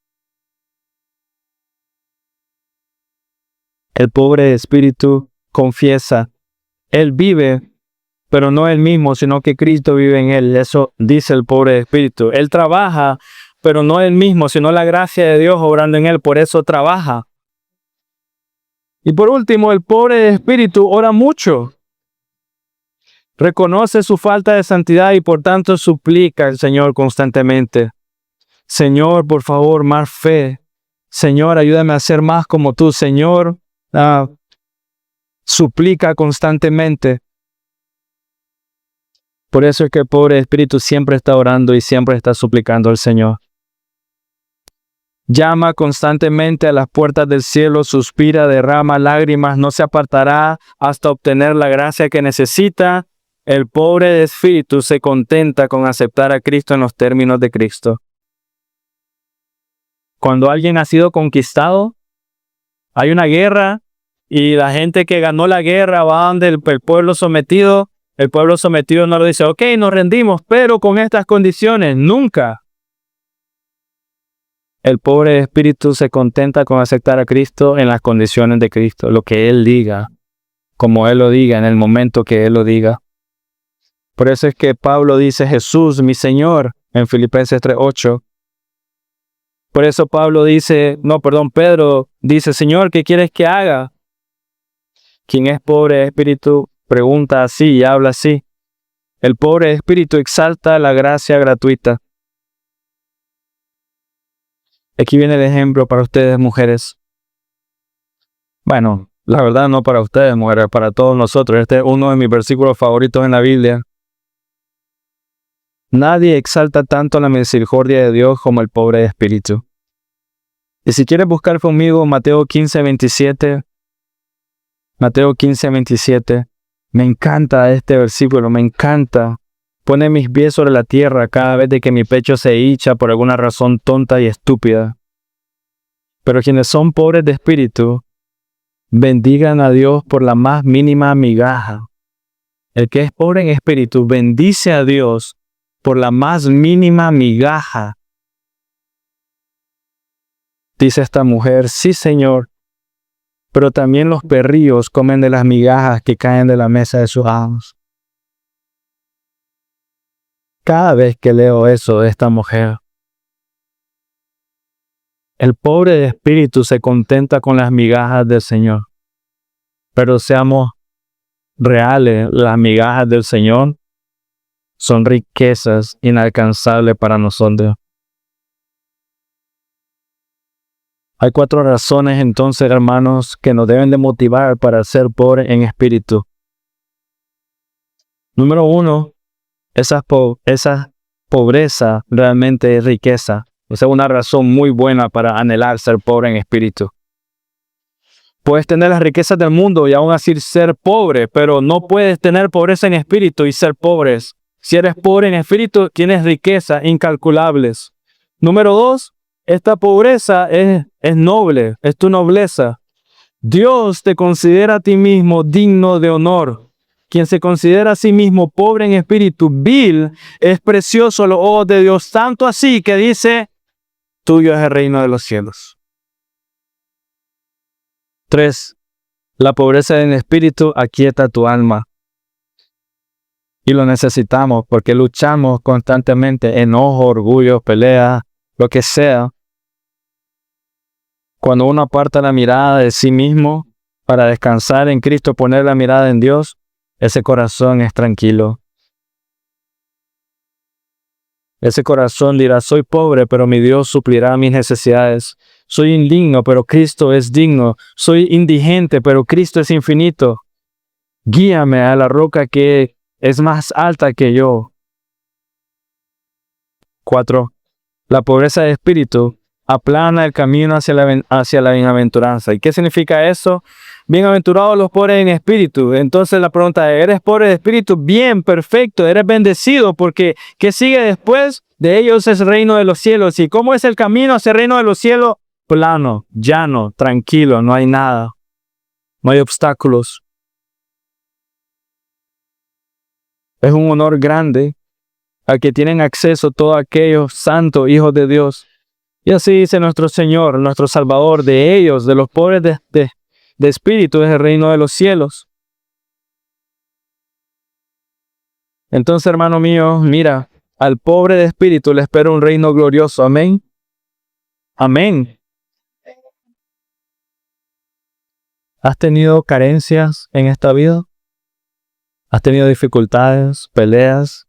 El pobre de espíritu confiesa, él vive, pero no él mismo, sino que Cristo vive en él. Eso dice el pobre de espíritu. Él trabaja, pero no él mismo, sino la gracia de Dios obrando en él. Por eso trabaja. Y por último, el pobre de espíritu ora mucho. Reconoce su falta de santidad y por tanto suplica al Señor constantemente. Señor, por favor, más fe. Señor, ayúdame a ser más como tú. Señor, suplica constantemente. Por eso es que el pobre espíritu siempre está orando y siempre está suplicando al Señor. Llama constantemente a las puertas del cielo, suspira, derrama lágrimas, no se apartará hasta obtener la gracia que necesita. El pobre de espíritu se contenta con aceptar a Cristo en los términos de Cristo. Cuando alguien ha sido conquistado, hay una guerra y la gente que ganó la guerra va donde el pueblo sometido. El pueblo sometido no lo dice, ok, nos rendimos, pero con estas condiciones, nunca. El pobre espíritu se contenta con aceptar a Cristo en las condiciones de Cristo, lo que Él diga, como Él lo diga, en el momento que Él lo diga. Por eso es que Pablo dice, Jesús, mi Señor, en Filipenses 3:8. Por eso Pedro dice, Señor, ¿qué quieres que haga? Quien es pobre de espíritu pregunta así y habla así. El pobre espíritu exalta la gracia gratuita. Aquí viene el ejemplo para ustedes, mujeres. Bueno, la verdad no para ustedes, mujeres, para todos nosotros. Este es uno de mis versículos favoritos en la Biblia. Nadie exalta tanto la misericordia de Dios como el pobre de espíritu. Y si quieres buscar conmigo Mateo 15:27. Mateo 15:27. Me encanta este versículo, me encanta. Pone mis pies sobre la tierra cada vez de que mi pecho se hincha por alguna razón tonta y estúpida. Pero quienes son pobres de espíritu, bendigan a Dios por la más mínima migaja. El que es pobre en espíritu, bendice a Dios por la más mínima migaja. Dice esta mujer, sí, Señor, pero también los perrillos comen de las migajas que caen de la mesa de sus amos. Cada vez que leo eso de esta mujer, el pobre de espíritu se contenta con las migajas del Señor. Pero seamos reales, las migajas del Señor son riquezas inalcanzables para nosotros. Hay 4 razones entonces, hermanos, que nos deben de motivar para ser pobres en espíritu. Número 1, esa pobreza realmente es riqueza. Esa es una razón muy buena para anhelar ser pobre en espíritu. Puedes tener las riquezas del mundo y aún así ser pobre, pero no puedes tener pobreza en espíritu y ser pobres. Si eres pobre en espíritu, tienes riquezas incalculables. Número 2, esta pobreza es noble, es tu nobleza. Dios te considera a ti mismo digno de honor. Quien se considera a sí mismo pobre en espíritu, vil, es precioso a los ojos de Dios, tanto así que dice, tuyo es el reino de los cielos. 3. La pobreza en espíritu aquieta tu alma. Y lo necesitamos porque luchamos constantemente, enojo, orgullo, pelea, lo que sea. Cuando uno aparta la mirada de sí mismo para descansar en Cristo, poner la mirada en Dios, ese corazón es tranquilo. Ese corazón dirá, soy pobre, pero mi Dios suplirá mis necesidades. Soy indigno, pero Cristo es digno. Soy indigente, pero Cristo es infinito. Guíame a la roca que es más alta que yo. 4. La pobreza de espíritu aplana el camino hacia la bienaventuranza. ¿Y qué significa eso? Bienaventurados los pobres en espíritu. Entonces la pregunta es, ¿eres pobre de espíritu? Bien, perfecto, eres bendecido porque ¿qué sigue después? De ellos es el reino de los cielos. ¿Y cómo es el camino hacia el reino de los cielos? Plano, llano, tranquilo, no hay nada. No hay obstáculos. Es un honor grande al que tienen acceso todos aquellos santos hijos de Dios. Y así dice nuestro Señor, nuestro Salvador, de ellos, de los pobres de espíritu, es el reino de los cielos. Entonces, hermano mío, mira, al pobre de espíritu le espera un reino glorioso. Amén. Amén. ¿Has tenido carencias en esta vida? ¿Has tenido dificultades, peleas?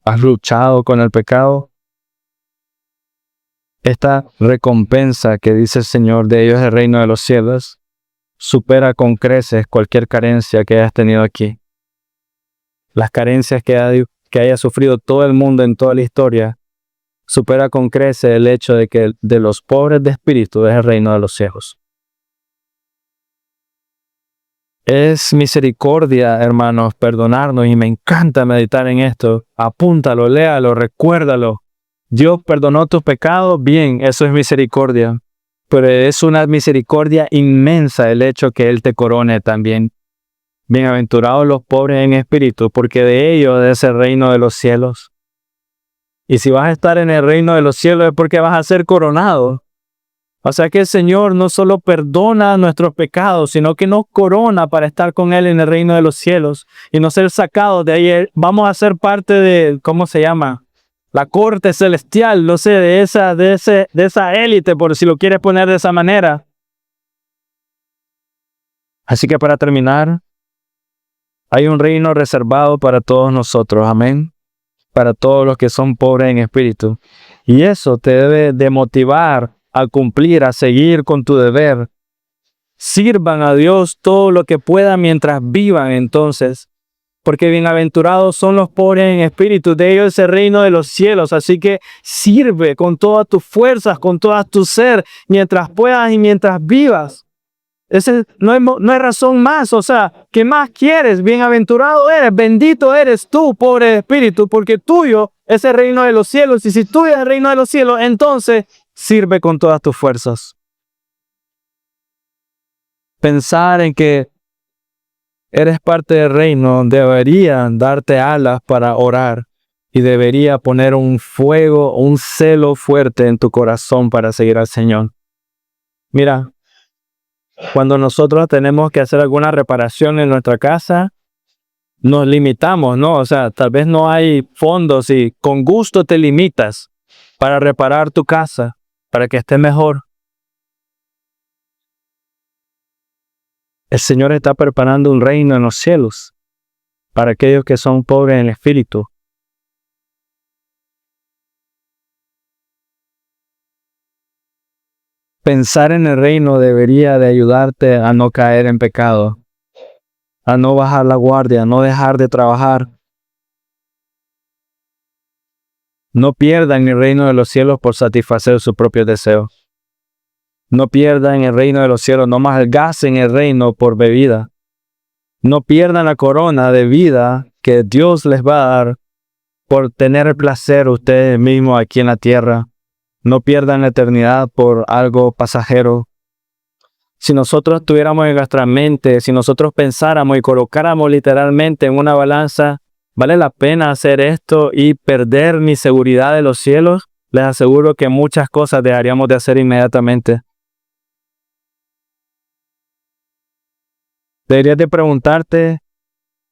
¿Has luchado con el pecado? Esta recompensa que dice el Señor, de ellos es el reino de los cielos, supera con creces cualquier carencia que hayas tenido aquí. Las carencias que haya sufrido todo el mundo en toda la historia, supera con creces el hecho de que de los pobres de espíritu es el reino de los cielos. Es misericordia, hermanos, perdonarnos, y me encanta meditar en esto. Apúntalo, léalo, recuérdalo. Dios perdonó tus pecados, bien, eso es misericordia. Pero es una misericordia inmensa el hecho que Él te corone también. Bienaventurados los pobres en espíritu, porque de ellos es el reino de los cielos. Y si vas a estar en el reino de los cielos es porque vas a ser coronado. O sea que el Señor no solo perdona nuestros pecados, sino que nos corona para estar con Él en el reino de los cielos y no ser sacados de ahí. Vamos a ser parte de, ¿cómo se llama? La corte celestial, no sé, de esa élite, por si lo quieres poner de esa manera. Así que para terminar, hay un reino reservado para todos nosotros, amén, para todos los que son pobres en espíritu. Y eso te debe de motivar a cumplir, a seguir con tu deber. Sirvan a Dios todo lo que puedan mientras vivan entonces, porque bienaventurados son los pobres en espíritu, de ellos es el reino de los cielos. Así que sirve con todas tus fuerzas, con toda tu ser, mientras puedas y mientras vivas. No hay razón más, o sea, ¿qué más quieres? Bienaventurado eres, bendito eres tú, pobre de espíritu, porque tuyo es el reino de los cielos. Y si tuyo es el reino de los cielos, entonces sirve con todas tus fuerzas. Pensar en que eres parte del reino debería darte alas para orar y debería poner un fuego, un celo fuerte en tu corazón para seguir al Señor. Mira, cuando nosotros tenemos que hacer alguna reparación en nuestra casa, nos limitamos, ¿no? O sea, tal vez no hay fondos y con gusto te limitas para reparar tu casa, para que esté mejor. El Señor está preparando un reino en los cielos para aquellos que son pobres en espíritu. Pensar en el reino debería de ayudarte a no caer en pecado, a no bajar la guardia, a no dejar de trabajar. No pierdan el reino de los cielos por satisfacer sus propios deseos. No pierdan el reino de los cielos, no malgasten el reino por bebida. No pierdan la corona de vida que Dios les va a dar por tener el placer ustedes mismos aquí en la tierra. No pierdan la eternidad por algo pasajero. Si nosotros tuviéramos en nuestra mente, si nosotros pensáramos y colocáramos literalmente en una balanza, ¿vale la pena hacer esto y perder mi seguridad de los cielos? Les aseguro que muchas cosas dejaríamos de hacer inmediatamente. Deberías de preguntarte,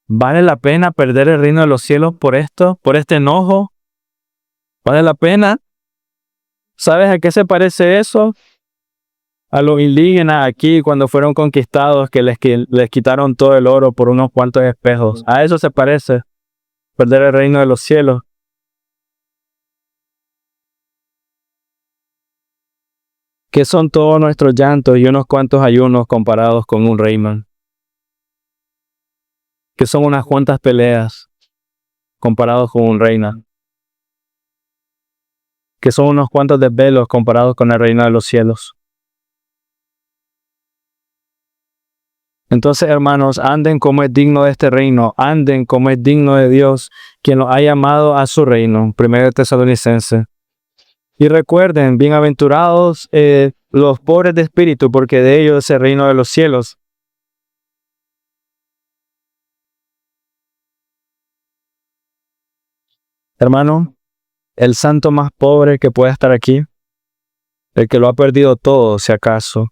¿vale la pena perder el reino de los cielos por esto? ¿Por este enojo? ¿Vale la pena? ¿Sabes a qué se parece eso? A los indígenas aquí cuando fueron conquistados, que les quitaron todo el oro por unos cuantos espejos. A eso se parece, perder el reino de los cielos. ¿Qué son todos nuestros llantos y unos cuantos ayunos comparados con un reino? ¿Qué son unas cuantas peleas comparados con un reino? ¿Qué son unos cuantos desvelos comparados con el reino de los cielos? Entonces, hermanos, anden como es digno de este reino, anden como es digno de Dios, quien los ha llamado a su reino. 1 Tesalonicenses. Y recuerden, bienaventurados los pobres de espíritu, porque de ellos es el reino de los cielos. Hermano, el santo más pobre que puede estar aquí, el que lo ha perdido todo, si acaso,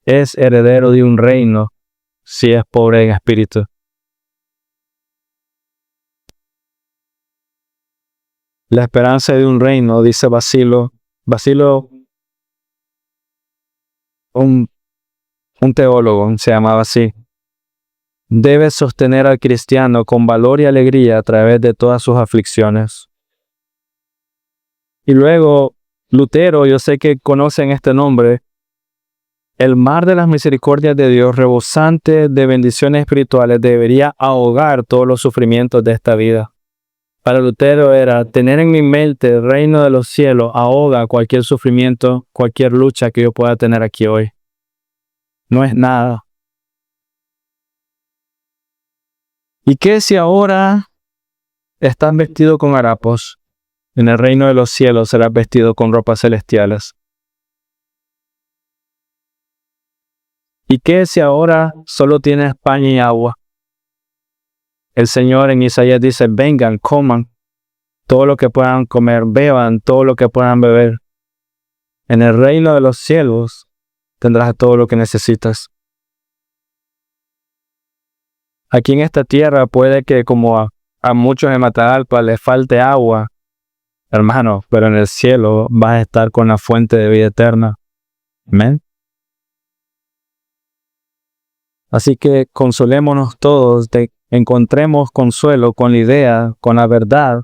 es heredero de un reino, si es pobre en espíritu. La esperanza de un reino, dice Basilo, un teólogo, se llamaba así, debe sostener al cristiano con valor y alegría a través de todas sus aflicciones. Y luego, Lutero, yo sé que conocen este nombre, el mar de las misericordias de Dios, rebosante de bendiciones espirituales, debería ahogar todos los sufrimientos de esta vida. Para Lutero era tener en mi mente el reino de los cielos, ahoga cualquier sufrimiento, cualquier lucha que yo pueda tener aquí hoy. No es nada. ¿Y qué si ahora estás vestido con harapos? En el reino de los cielos serás vestido con ropas celestiales. ¿Y qué si ahora solo tienes pan y agua? El Señor en Isaías dice, vengan, coman todo lo que puedan comer, beban todo lo que puedan beber. En el reino de los cielos tendrás todo lo que necesitas. Aquí en esta tierra puede que como a muchos en Matagalpa les falte agua, hermano, pero en el cielo vas a estar con la fuente de vida eterna. Amén. Así que consolémonos todos, encontremos consuelo con la idea, con la verdad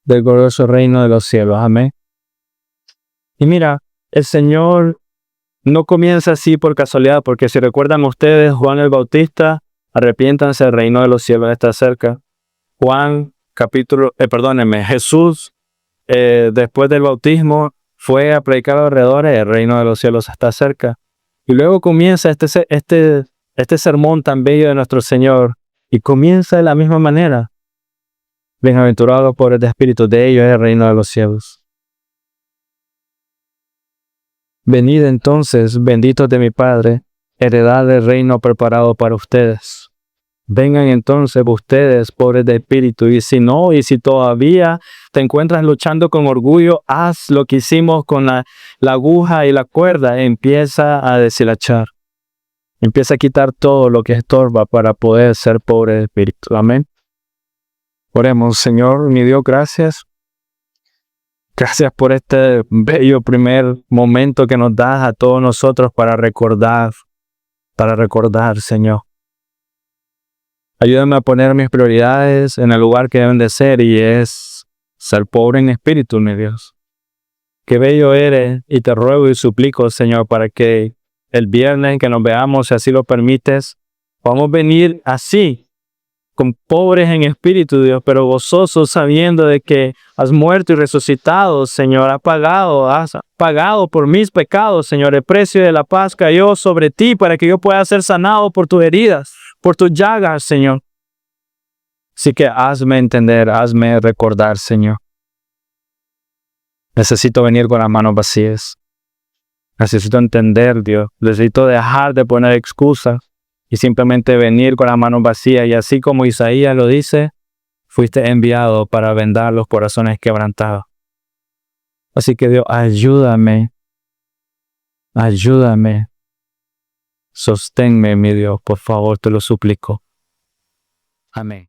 del glorioso reino de los cielos. Amén. Y mira, el Señor no comienza así por casualidad, porque si recuerdan ustedes, Juan el Bautista, arrepiéntanse, el reino de los cielos está cerca. Jesús, después del bautismo, fue a predicar alrededor, el reino de los cielos está cerca. Y luego comienza este sermón tan bello de nuestro Señor, y comienza de la misma manera. Bienaventurados los pobres de espíritu, de ellos es el reino de los cielos. Venid entonces, benditos de mi Padre, heredad el reino preparado para ustedes. Vengan entonces ustedes, pobres de espíritu, y si todavía te encuentras luchando con orgullo, haz lo que hicimos con la aguja y la cuerda, empieza a deshilachar. Empieza a quitar todo lo que estorba para poder ser pobre de espíritu. Amén. Oremos, Señor, mi Dios, gracias. Gracias por este bello primer momento que nos das a todos nosotros para recordar, Señor. Ayúdame a poner mis prioridades en el lugar que deben de ser, y es ser pobre en espíritu, mi Dios. Qué bello eres, y te ruego y suplico, Señor, para que el viernes que nos veamos, si así lo permites, podamos venir así, con pobres en espíritu, Dios, pero gozosos, sabiendo de que has muerto y resucitado, Señor. Has pagado por mis pecados, Señor. El precio de la paz cayó sobre ti para que yo pueda ser sanado por tus heridas, por tus llagas, Señor. Así que hazme entender, hazme recordar, Señor. Necesito venir con las manos vacías. Necesito entender, Dios. Necesito dejar de poner excusas y simplemente venir con las manos vacías. Y así como Isaías lo dice, fuiste enviado para vendar los corazones quebrantados. Así que Dios, ayúdame. Sosténme, mi Dios, por favor, te lo suplico. Amén.